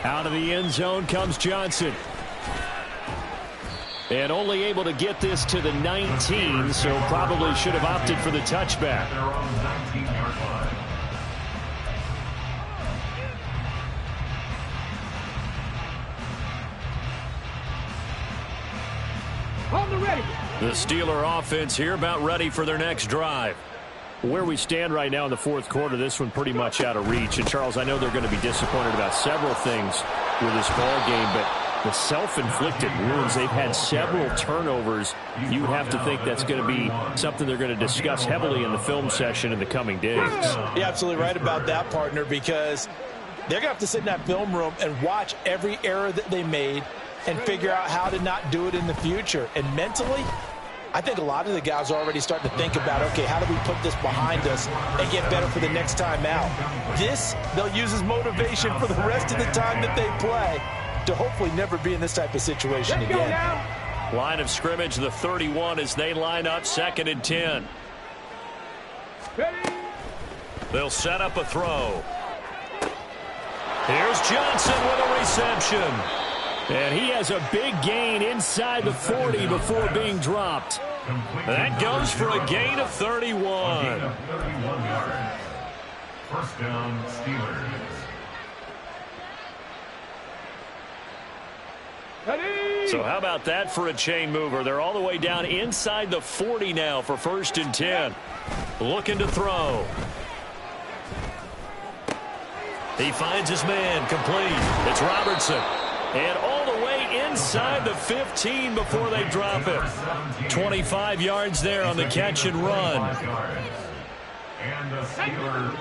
Out of the end zone comes Johnson. And only able to get this to the 19, so probably should have opted for the touchback. The Steeler offense here about ready for their next drive. Where we stand right now in the fourth quarter, this one pretty much out of reach. And, Charles, I know they're going to be disappointed about several things with this ball game, but the self-inflicted wounds, they've had several turnovers. You have to think that's going to be something they're going to discuss heavily in the film session in the coming days. You're absolutely right about that, partner, because they're going to have to sit in that film room and watch every error that they made and figure out how to not do it in the future. And mentally, I think a lot of the guys are already starting to think about, okay, how do we put this behind us and get better for the next time out? This, they'll use as motivation for the rest of the time that they play to hopefully never be in this type of situation again. Line of scrimmage, the 31 as they line up 2nd and 10. They'll set up a throw. Here's Johnson with a reception. And he has a big gain inside the 40 before being dropped. That goes for a gain of 31. First down, Steelers. So how about that for a chain mover? They're all the way down inside the 40 now for 1st and 10. Looking to throw. He finds his man, complete. It's Robertson. And all the way inside the 15 before they drop it. 25 yards there on the catch and run.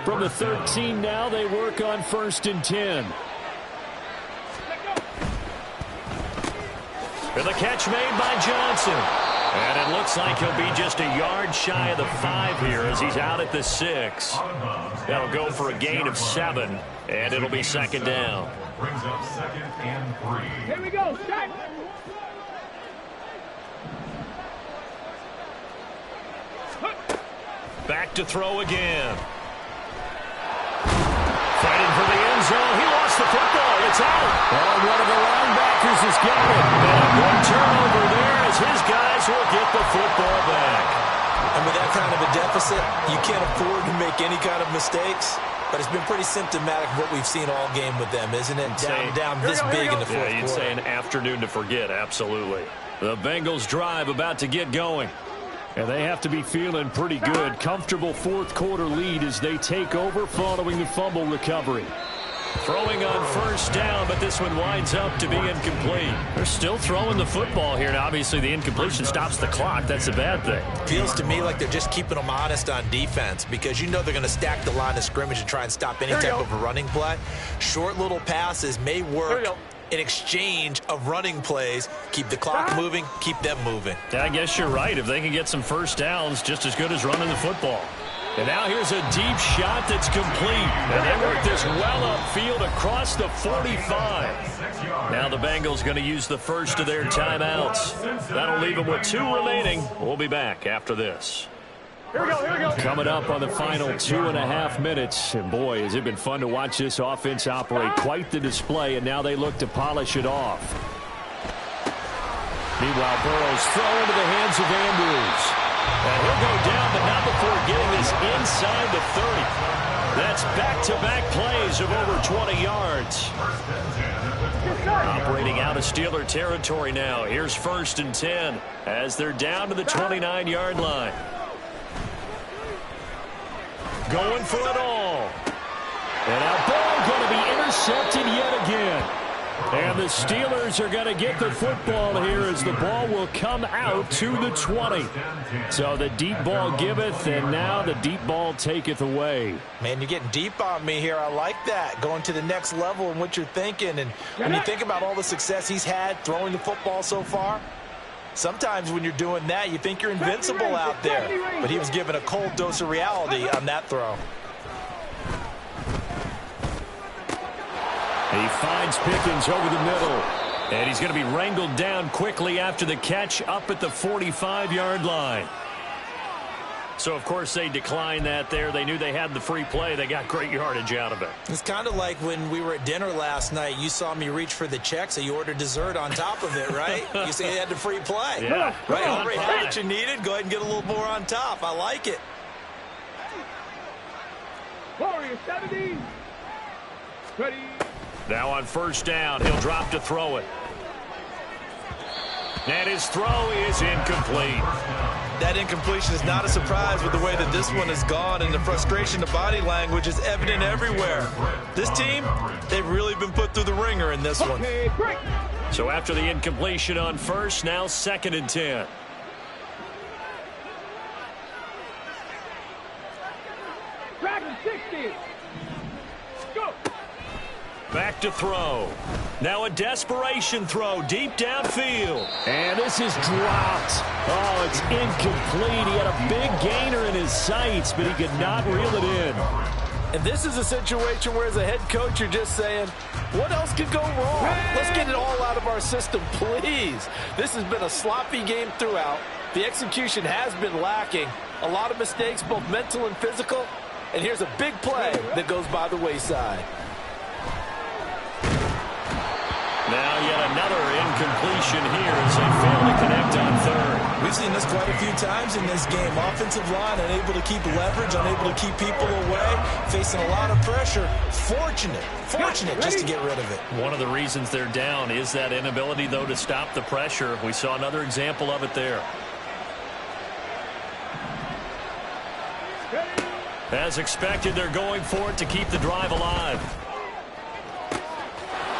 From the 13 now, they work on 1st and 10. And the catch made by Johnson. And it looks like he'll be just a yard shy of the 5 here as he's out at the 6. That'll go for a gain of 7, and it'll be 2nd down. Brings up 2nd and 3. Here we go. Start. Back to throw again. Fighting for the end zone. He lost the football. It's out. And one of the linebackers has got it. And a good turnover there as his guys will get the football back. And with that kind of a deficit, you can't afford to make any kind of mistakes. But it's been pretty symptomatic of what we've seen all game with them, isn't it? Down this big in the fourth quarter. Yeah, you'd say an afternoon to forget, absolutely. The Bengals drive about to get going. And they have to be feeling pretty good. Comfortable fourth quarter lead as they take over following the fumble recovery. Throwing on 1st down, but this one winds up to be incomplete. They're still throwing the football here. Now, obviously, the incompletion stops the clock. That's a bad thing. Feels to me like they're just keeping them honest on defense because you know they're going to stack the line of scrimmage and try and stop any type of a running play. Short little passes may work in exchange of running plays. Keep the clock moving, keep them moving. I guess you're right. If they can get some first downs, just as good as running the football. And now here's a deep shot that's complete. And they work this well upfield across the 45. Now the Bengals going to use the first of their timeouts. That'll leave them with 2 remaining. We'll be back after this. Here we go, here we go. Coming up on the final 2.5 minutes. And boy, has it been fun to watch this offense operate. Quite the display, and now they look to polish it off. Meanwhile, Burrow's throw into the hands of Andrews. And he'll go down, but not before getting this inside the 30. That's back-to-back plays of over 20 yards. Operating out of Steeler territory now. Here's 1st and 10 as they're down to the 29-yard line. Going for it all. And now ball going to be intercepted yet again. And the Steelers are going to get the football here as the ball will come out to the 20. So the deep ball giveth, and now the deep ball taketh away. Man, you're getting deep on me here. I like that. Going to the next level in what you're thinking. And when you think about all the success he's had throwing the football so far, sometimes when you're doing that, you think you're invincible out there. But he was given a cold dose of reality on that throw. He finds Pickens over the middle. And he's going to be wrangled down quickly after the catch up at the 45-yard line. So, of course, they declined that there. They knew they had the free play. They got great yardage out of it. It's kind of like when we were at dinner last night. You saw me reach for the check, so you ordered dessert on top of it, right? You said you had the free play. Yeah. Right, already had what you needed. Go ahead and get a little more on top. I like it. Warrior 70. Ready. Now on 1st down, he'll drop to throw it. And his throw is incomplete. That incompletion is not a surprise with the way that this one has gone, and the frustration, the body language is evident everywhere. This team, they've really been put through the ringer in this one. Okay, break. So after the incompletion on 1st, now 2nd and 10. Dragon 60. Go. Back to throw. Now a desperation throw deep downfield. And this is dropped. Oh, it's incomplete. He had a big gainer in his sights, but he could not reel it in. And this is a situation where, as a head coach, you're just saying, what else could go wrong? Let's get it all out of our system, please. This has been a sloppy game throughout. The execution has been lacking. A lot of mistakes, both mental and physical. And here's a big play that goes by the wayside. Now yet another incompletion here as they fail to connect on 3rd. We've seen this quite a few times in this game. Offensive line unable to keep leverage, unable to keep people away, facing a lot of pressure. Fortunate just to get rid of it. One of the reasons they're down is that inability, though, to stop the pressure. We saw another example of it there. As expected, they're going for it to keep the drive alive.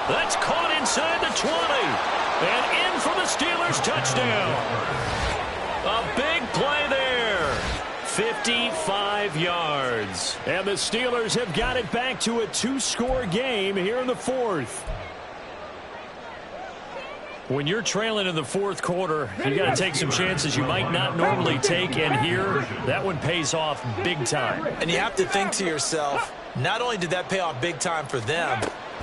That's caught inside the 20. And in for the Steelers touchdown. A big play there. 55 yards. And the Steelers have got it back to a 2-score game here in the 4th. When you're trailing in the 4th quarter, you got to take some chances you might not normally take, and here, that one pays off big time. And you have to think to yourself, not only did that pay off big time for them,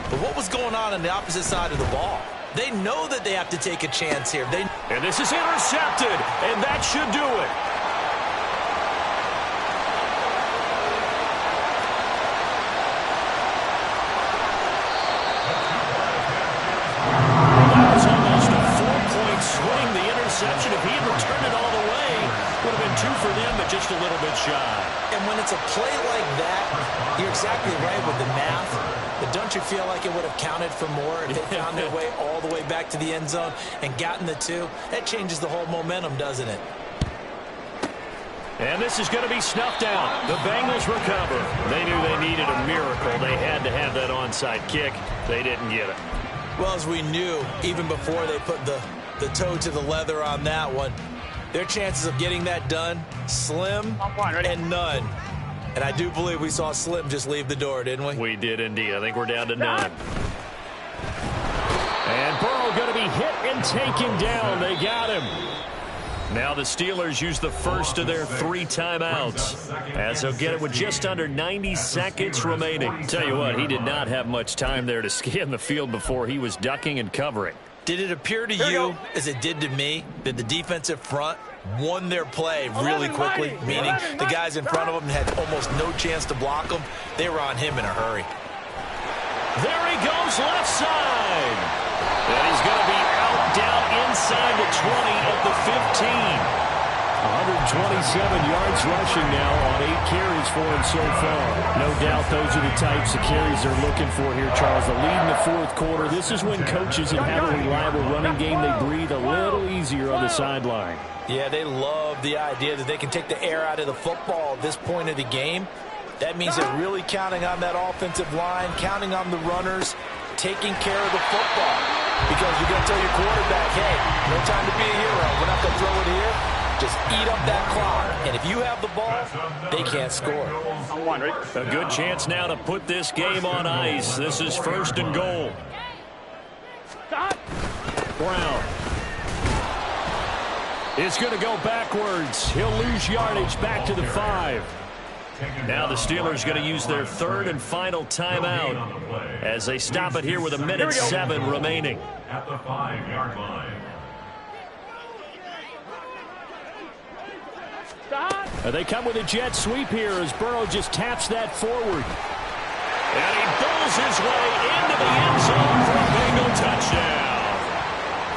but what was going on the opposite side of the ball? They know that they have to take a chance here. And this is intercepted, and that should do it. If he had returned it all the way, would have been 2 for them, but just a little bit shy. And when it's a play like that, you're exactly right with the math. But don't you feel like it would have counted for more if they found their way all the way back to the end zone and gotten the 2? That changes the whole momentum, doesn't it? And this is going to be snuffed out. The Bengals recover. They knew they needed a miracle. They had to have that onside kick. They didn't get it. Well, as we knew, even before they put the toe to the leather on that one, their chances of getting that done, slim and none. And I do believe we saw Slim just leave the door, didn't we? We did indeed. I think we're down to none. Still going to be hit and taken down. They got him. Now the Steelers use the first of their 3 timeouts, as they'll get it with just under 90 seconds remaining. Tell you what, he did not have much time there to scan the field before he was ducking and covering. Did it appear to you, as it did to me, that the defensive front won their play really quickly, meaning the guys in front of them had almost no chance to block them? They were on him in a hurry. There he goes, left side. And he's going to be out down inside the 20 at the 15. 127 yards rushing now on 8 carries for him so far. No doubt those are the types of carries they're looking for here, Charles. The lead in the fourth quarter. This is when coaches that have a reliable running game, they breathe a little easier on the sideline. Yeah, they love the idea that they can take the air out of the football at this point of the game. That means they're really counting on that offensive line, counting on the runners, taking care of the football. Because you're going to tell your quarterback, hey, no time to be a hero. We're not going to throw it here. Just eat up that clock. And if you have the ball, they can't score. A good chance now to put this game on ice. This is 1st and goal. Brown is going to go backwards. He'll lose yardage back to the 5. Now the Steelers going to use their 3rd and final timeout as they stop it here with 1:07 remaining. At the 5-yard line. They come with a jet sweep here as Burrow just taps that forward. And he bowls his way into the end zone for a Bengal touchdown.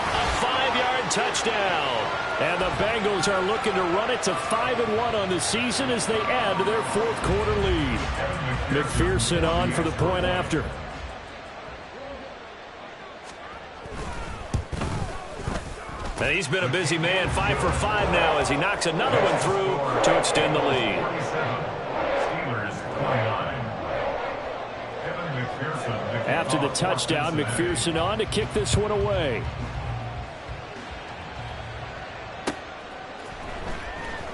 A 5-yard touchdown. And the Bengals are looking to run it to 5-1 on the season as they add to their 4th quarter lead. McPherson on for the point after. And he's been a busy man, 5 for 5 now as he knocks another one through to extend the lead. After the touchdown, McPherson on to kick this one away.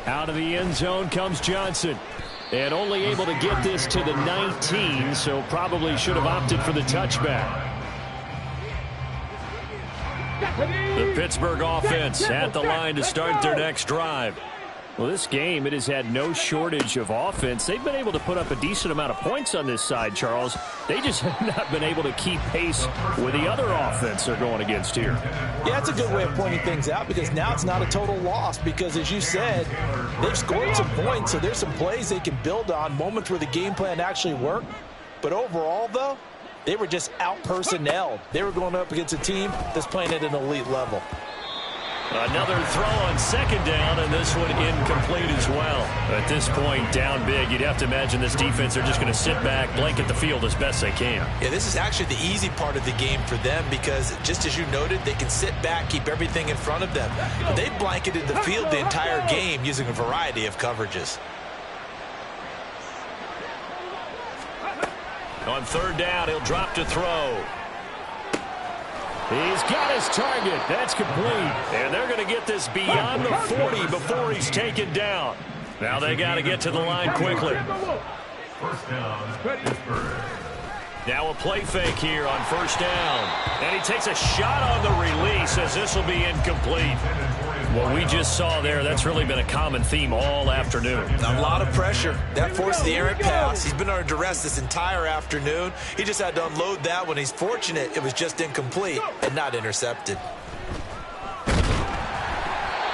Out of the end zone comes Johnson. And only able to get this to the 19, so probably should have opted for the touchback. The Pittsburgh offense at the line to start their next drive. Well, this game, it has had no shortage of offense. They've been able to put up a decent amount of points on this side, Charles. They just have not been able to keep pace with the other offense they're going against here. Yeah, that's a good way of pointing things out because now it's not a total loss because, as you said, they've scored some points, so there's some plays they can build on, moments where the game plan actually worked. But overall, though, they were just out-personnelled. They were going up against a team that's playing at an elite level. Another throw on 2nd down, and this one incomplete as well. At this point, down big, you'd have to imagine this defense are just going to sit back, blanket the field as best they can. Yeah, this is actually the easy part of the game for them because, just as you noted, they can sit back, keep everything in front of them. But they've blanketed the field the entire game using a variety of coverages. On 3rd down, he'll drop to throw. He's got his target. That's complete. And they're going to get this beyond the 40 before he's taken down. Now they got to get to the line quickly. 1st down, Pittsburgh. Now a play fake here on 1st down. And he takes a shot on the release as this will be incomplete. What we just saw there, that's really been a common theme all afternoon. A lot of pressure. That forced the errant pass. He's been under duress this entire afternoon. He just had to unload that one. He's fortunate it was just incomplete and not intercepted.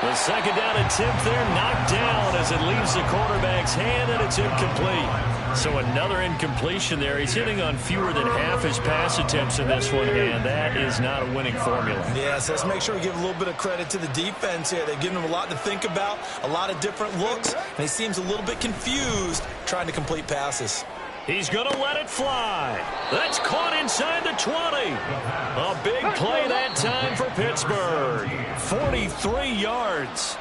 The 2nd down attempt there knocked down as it leaves the quarterback's hand, and it's incomplete. So another incompletion there. He's hitting on fewer than half his pass attempts in this one, and that is not a winning formula. Yes, let's make sure we give a little bit of credit to the defense here. They've given him a lot to think about, a lot of different looks, and he seems a little bit confused trying to complete passes. He's going to let it fly. That's caught inside the 20. A big play that time for Pittsburgh. 43 yards.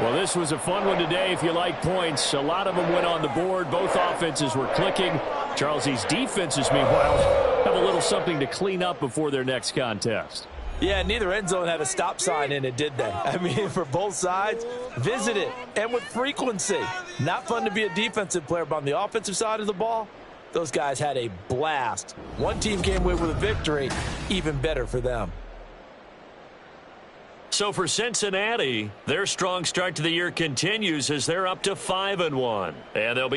Well, this was a fun one today if you like points. A lot of them went on the board. Both offenses were clicking. Charles, these defenses, meanwhile, have a little something to clean up before their next contest. Yeah, neither end zone had a stop sign in it, did they? I mean, for both sides, visit it, and with frequency. Not fun to be a defensive player, but on the offensive side of the ball, Those guys had a blast. One team came away with a victory, even better for them. So for Cincinnati, their strong start to the year continues as they're up to 5-1. And they'll be